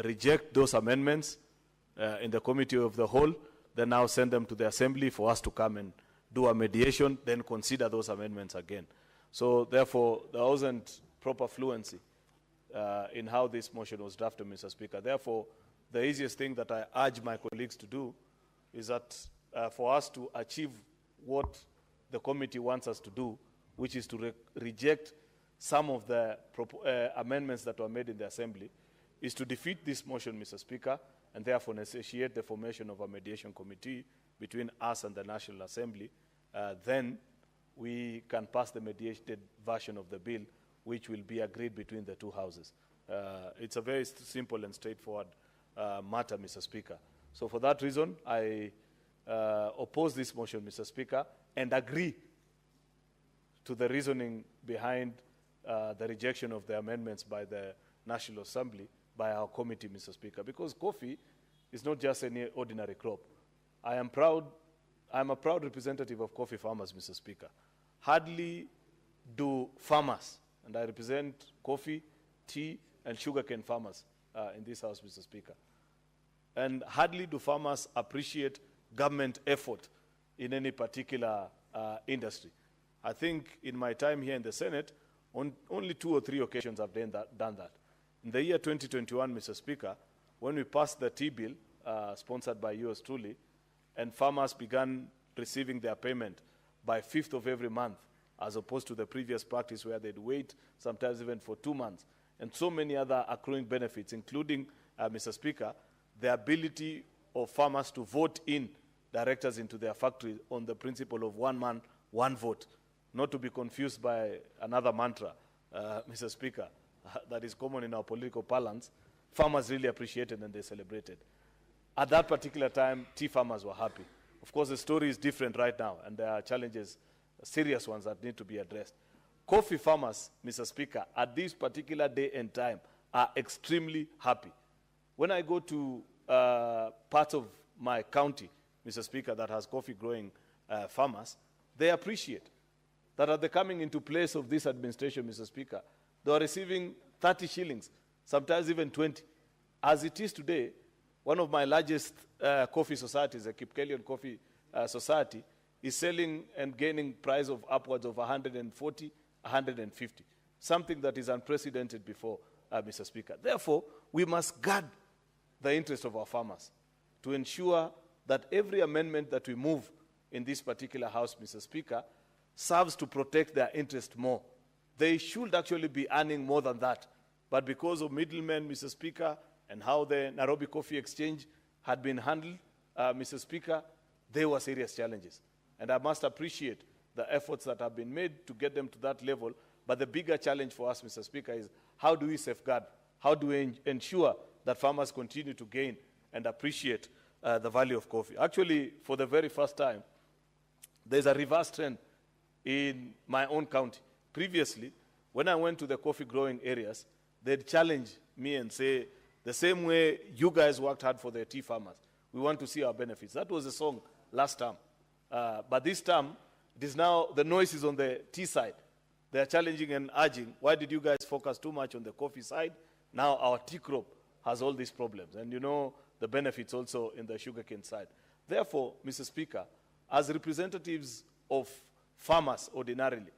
reject those amendments in the committee of the whole, then now send them to the assembly for us to come and do a mediation, then consider those amendments again. So therefore, there wasn't proper fluency in how this motion was drafted, Mr. Speaker. Therefore, the easiest thing that I urge my colleagues to do is that for us to achieve what the committee wants us to do, which is to reject some of the amendments that were made in the assembly, is to defeat this motion, Mr. Speaker, and therefore negotiate the formation of a mediation committee between us and the National Assembly. Then we can pass the mediated version of the bill, which will be agreed between the two houses. It's a very simple and straightforward matter, Mr. Speaker. So for that reason, I oppose this motion, Mr. Speaker, and agree to the reasoning behind the rejection of the amendments by the National Assembly, by our committee, Mr. Speaker, because coffee is not just any ordinary crop. I'm a proud representative of coffee farmers, Mr. Speaker. Hardly do farmers, and I represent coffee, tea, and sugarcane farmers in this house, Mr. Speaker. And hardly do farmers appreciate government effort in any particular industry. I think in my time here in the Senate, on only 2 or 3 occasions I've done that. In the year 2021, Mr. Speaker, when we passed the tea bill, sponsored by yours truly, and farmers began receiving their payment by 5th of every month, as opposed to the previous practice where they'd wait, sometimes even for 2 months, and so many other accruing benefits, including, Mr. Speaker, the ability of farmers to vote in directors into their factories on the principle of one man, one vote, not to be confused by another mantra, Mr. Speaker, that is common in our political parlance. Farmers really appreciated and they celebrated. At that particular time, tea farmers were happy. Of course, the story is different right now, and there are challenges, serious ones that need to be addressed. Coffee farmers, Mr. Speaker, at this particular day and time, are extremely happy. When I go to parts of my county, Mr. Speaker, that has coffee growing farmers, they appreciate that at the coming into place of this administration, Mr. Speaker, they are receiving 30 shillings, sometimes even 20. As it is today, one of my largest coffee societies, the Kipkelion Coffee Society, is selling and gaining price of upwards of 140, 150, something that is unprecedented before, Mr. Speaker. Therefore, we must guard the interest of our farmers to ensure that every amendment that we move in this particular house, Mr. Speaker, serves to protect their interest more. They should actually be earning more than that. But because of middlemen, Mr. Speaker, and how the Nairobi Coffee Exchange had been handled, Mr. Speaker, there were serious challenges. And I must appreciate the efforts that have been made to get them to that level. But the bigger challenge for us, Mr. Speaker, is how do we safeguard, how do we ensure that farmers continue to gain and appreciate the value of coffee. Actually, for the very first time, there's a reverse trend in my own county. Previously, when I went to the coffee growing areas, they'd challenge me and say, the same way you guys worked hard for the tea farmers, we want to see our benefits. That was the song last term. But this term, it is now, the noise is on the tea side. They are challenging and urging, why did you guys focus too much on the coffee side? Now our tea crop has all these problems. And you know the benefits also in the sugarcane side. Therefore, Mr. Speaker, as representatives of farmers ordinarily,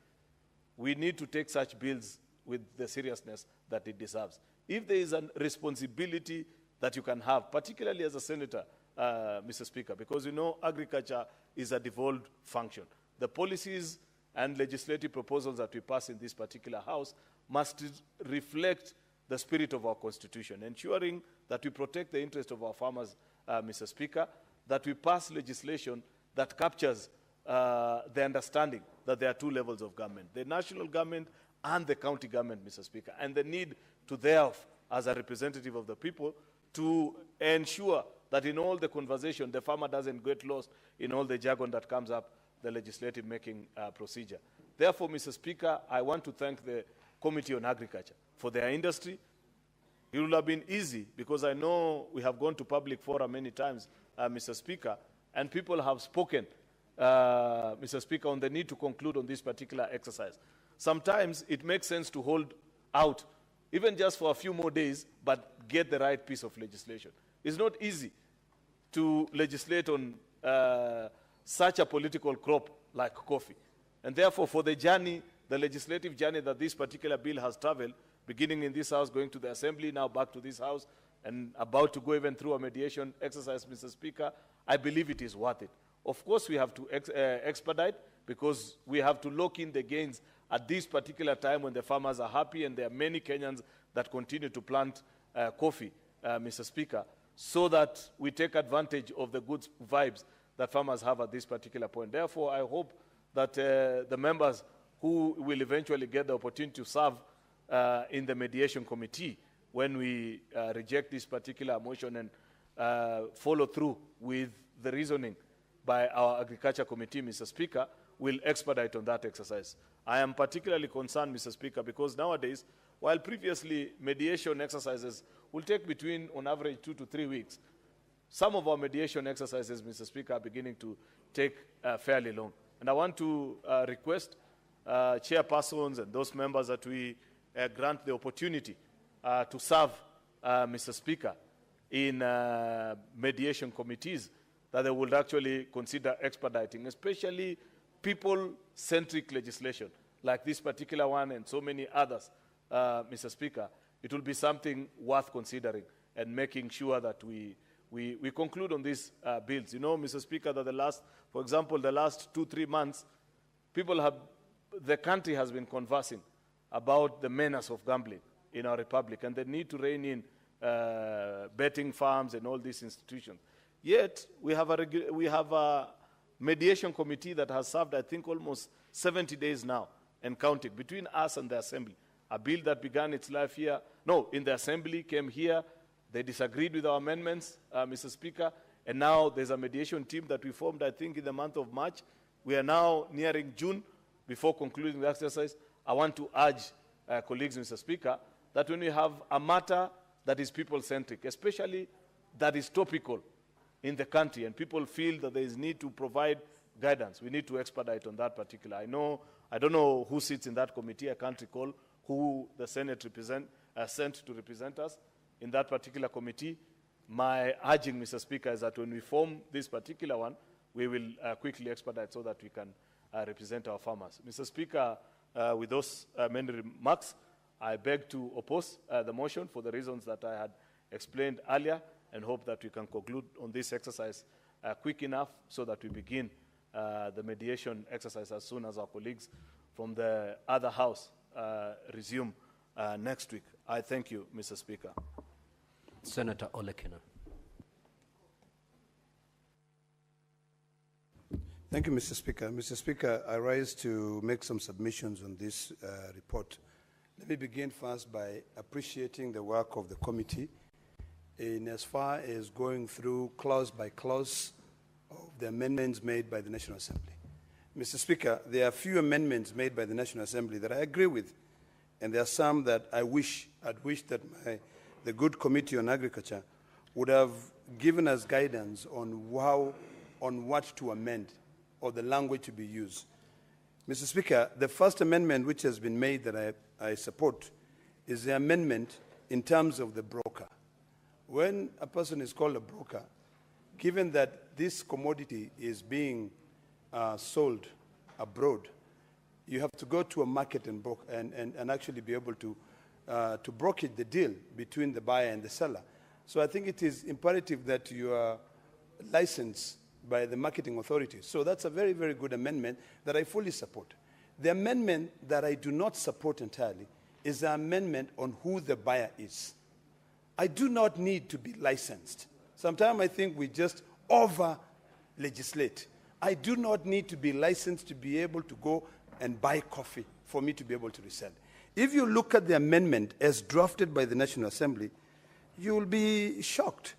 we need to take such bills with the seriousness that it deserves. If there is a responsibility that you can have, particularly as a senator, Mr. Speaker, because you know agriculture is a devolved function. The policies and legislative proposals that we pass in this particular house must reflect the spirit of our Constitution, ensuring that we protect the interest of our farmers, Mr. Speaker, that we pass legislation that captures the understanding that there are two levels of government, the national government and the county government, Mr. Speaker, and the need to thereof, as a representative of the people, to ensure that in all the conversation, the farmer doesn't get lost in all the jargon that comes up the legislative making procedure. Therefore, Mr. Speaker, I want to thank the Committee on Agriculture for their industry. It will have been easy because I know we have gone to public forum many times, Mr. Speaker, and people have spoken, Mr. Speaker, on the need to conclude on this particular exercise. Sometimes it makes sense to hold out even just for a few more days, but get the right piece of legislation. It's not easy to legislate on such a political crop like coffee. And therefore, for the journey, the legislative journey that this particular bill has traveled, beginning in this House, going to the Assembly, now back to this House, and about to go even through a mediation exercise, Mr. Speaker, I believe it is worth it. Of course, we have to expedite, because we have to lock in the gains at this particular time when the farmers are happy, and there are many Kenyans that continue to plant coffee, Mr. Speaker, so that we take advantage of the good vibes that farmers have at this particular point. Therefore, I hope that the members who will eventually get the opportunity to serve in the mediation committee when we reject this particular motion and follow through with the reasoning by our Agriculture Committee, Mr. Speaker, will expedite on that exercise. I am particularly concerned, Mr. Speaker, because nowadays, while previously mediation exercises will take between, on average, 2 to 3 weeks, some of our mediation exercises, Mr. Speaker, are beginning to take fairly long. And I want to request chairpersons and those members that we grant the opportunity to serve, Mr. Speaker, in mediation committees, that they would actually consider expediting, especially people-centric legislation, like this particular one and so many others, Mr. Speaker. It will be something worth considering and making sure that we conclude on these bills. You know, Mr. Speaker, that for example, the last 2-3 months, the country has been conversing about the menace of gambling in our republic and the need to rein in betting farms and all these institutions. Yet, we have a mediation committee that has served, I think, almost 70 days now and counting, between us and the Assembly. A bill that began its life here, in the Assembly, came here. They disagreed with our amendments, Mr. Speaker, and now there's a mediation team that we formed, I think, in the month of March. We are now nearing June. Before concluding the exercise, I want to urge colleagues, Mr. Speaker, that when we have a matter that is people-centric, especially that is topical in the country, and people feel that there is need to provide guidance, we need to expedite on that particular. I don't know who sits in that committee. I can't recall who the Senate sent to represent us in that particular committee. My urging, Mr. Speaker, is that when we form this particular one, we will quickly expedite so that we can represent our farmers. Mr. Speaker, with those many remarks, I beg to oppose the motion for the reasons that I had explained earlier, and hope that we can conclude on this exercise quick enough so that we begin the mediation exercise as soon as our colleagues from the other house resume next week. I thank you, Mr. Speaker. Senator Olekim. Thank you, Mr. Speaker. Mr. Speaker, I rise to make some submissions on this report. Let me begin first by appreciating the work of the committee in as far as going through clause by clause of the amendments made by the National Assembly. Mr. Speaker, there are few amendments made by the National Assembly that I agree with, and there are some that I'd wish that the good Committee on Agriculture would have given us guidance on what to amend or the language to be used. Mr. Speaker, the first amendment which has been made that I support is the amendment in terms of the broker. When a person is called a broker, given that this commodity is being sold abroad, you have to go to a market and actually be able to broker the deal between the buyer and the seller. So I think it is imperative that you are licensed by the marketing authorities. So that's a very, very good amendment that I fully support. The amendment that I do not support entirely is the amendment on who the buyer is. I do not need to be licensed. Sometimes I think we just over-legislate. I do not need to be licensed to be able to go and buy coffee for me to be able to resell. If you look at the amendment as drafted by the National Assembly, you will be shocked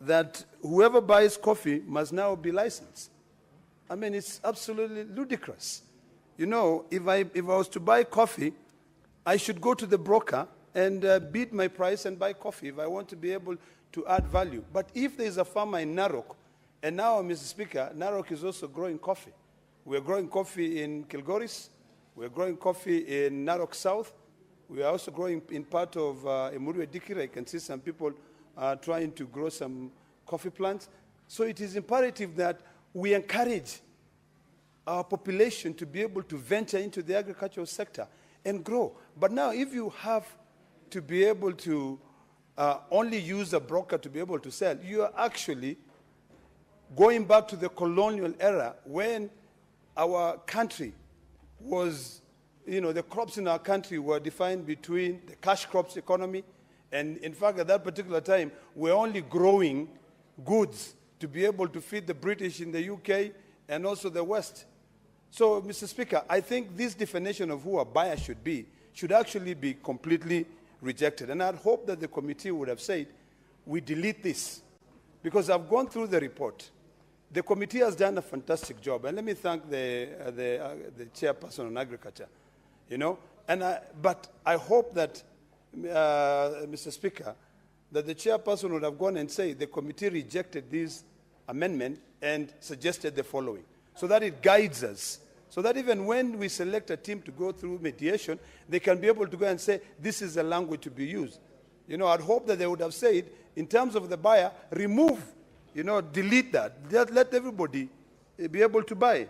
that whoever buys coffee must now be licensed. I mean, it's absolutely ludicrous. You know, if I was to buy coffee, I should go to the broker and bid my price and buy coffee if I want to be able to add value. But if there is a farmer in Narok, and now, Mr. Speaker, Narok is also growing coffee. We're growing coffee in Kilgoris. We're growing coffee in Narok South. We are also growing in part of Emurue Dikira. I can see some people trying to grow some coffee plants. So it is imperative that we encourage our population to be able to venture into the agricultural sector and grow. But now if you have to be able to only use a broker to be able to sell, you are actually going back to the colonial era when our country was, the crops in our country were defined between the cash crops economy, and in fact at that particular time we're only growing goods to be able to feed the British in the UK and also the West. So, Mr. Speaker, I think this definition of who a buyer should be should actually be completely rejected. And I'd hope that the committee would have said, we delete this. Because I've gone through the report. The committee has done a fantastic job. And let me thank the chairperson on agriculture. But I hope that, Mr. Speaker, that the chairperson would have gone and said the committee rejected this amendment and suggested the following, so that it guides us, so that even when we select a team to go through mediation, they can be able to go and say, this is the language to be used. I'd hope that they would have said, in terms of the buyer, remove, delete that. Let everybody be able to buy.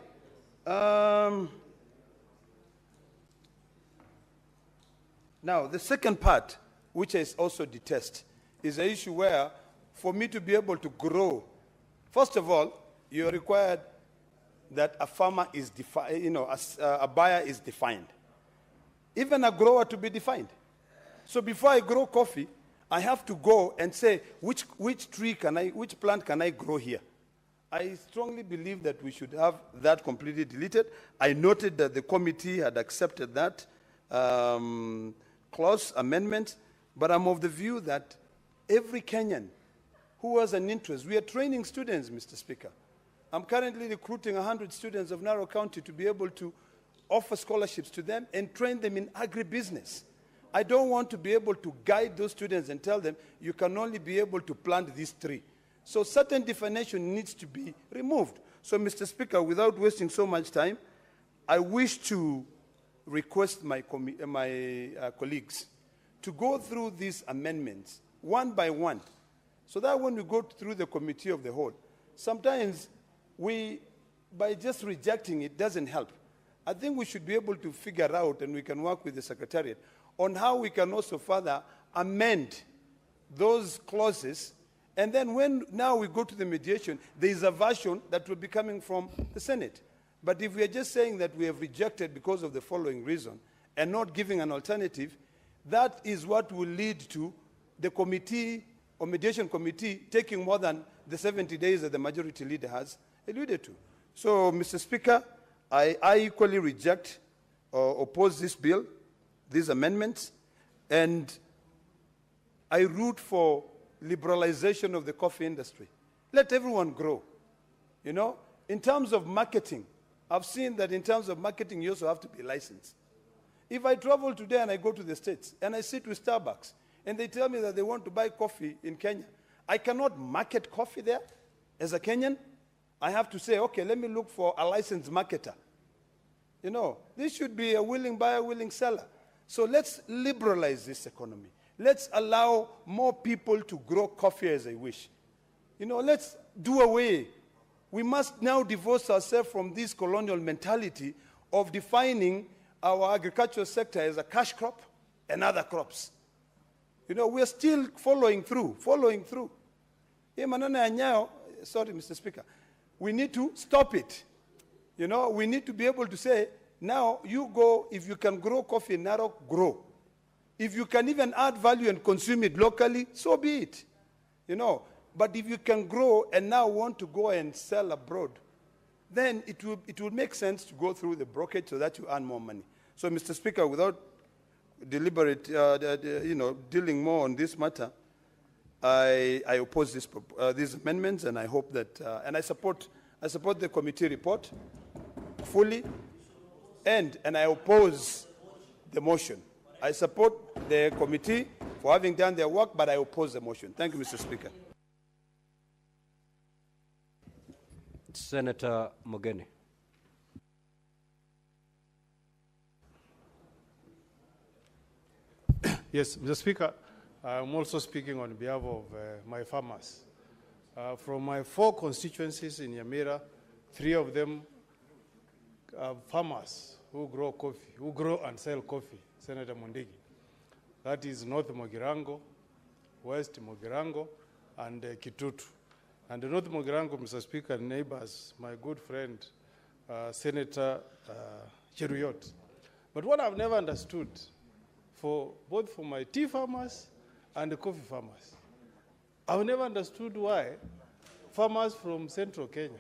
Now, the second part, which I also detest, is an issue where, for me to be able to grow, first of all, you're required that a farmer is defined, a buyer is defined. Even a grower to be defined. So before I grow coffee, I have to go and say, which plant can I grow here? I strongly believe that we should have that completely deleted. I noted that the committee had accepted that clause amendment, but I'm of the view that every Kenyan who has an interest, we are training students, Mr. Speaker. I'm currently recruiting 100 students of Narok County to be able to offer scholarships to them and train them in agribusiness. I don't want to be able to guide those students and tell them, you can only be able to plant these tree. So certain definition needs to be removed. So, Mr. Speaker, without wasting so much time, I wish to request my colleagues to go through these amendments one by one, so that when we go through the committee of the whole, sometimes by just rejecting it doesn't help. I think we should be able to figure out, and we can work with the Secretariat, on how we can also further amend those clauses. And then when now we go to the mediation, there is a version that will be coming from the Senate. But if we are just saying that we have rejected because of the following reason and not giving an alternative, that is what will lead to the committee or mediation committee taking more than the 70 days that the majority leader has alluded to. So, Mr. Speaker, I equally reject or oppose this bill, these amendments, and I root for liberalization of the coffee industry. Let everyone grow. In terms of marketing, I've seen that in terms of marketing, you also have to be licensed. If I travel today and I go to the States and I sit with Starbucks and they tell me that they want to buy coffee in Kenya, I cannot market coffee there as a Kenyan. I have to say, okay, let me look for a licensed marketer. This should be a willing buyer, willing seller. So let's liberalize this economy. Let's allow more people to grow coffee as they wish. Let's do away. We must now divorce ourselves from this colonial mentality of defining our agricultural sector as a cash crop and other crops. We are still following through. Sorry, Mr. Speaker. We need to stop it. We need to be able to say, now you go, if you can grow coffee in Narok, grow. If you can even add value and consume it locally, so be it. But if you can grow and now want to go and sell abroad, then it will make sense to go through the brokerage so that you earn more money. So, Mr. Speaker, without dealing more on this matter, I oppose these amendments, and I hope that, and I support the committee report fully, and I oppose the motion. I support the committee for having done their work, but I oppose the motion. Thank you, Mr. Speaker. Senator Mogeni. Yes, Mr. Speaker, I'm also speaking on behalf of my farmers. From my 4 constituencies in Nyamira, 3 of them are farmers who grow coffee, who grow and sell coffee, Senator Mondigi. That is North Mogirango, West Mogirango, and Kitutu. And North Mogirango, Mr. Speaker, neighbors, my good friend, Senator Cheruiyot. But what I've never understood, both for my tea farmers and the coffee farmers, I've never understood why farmers from central Kenya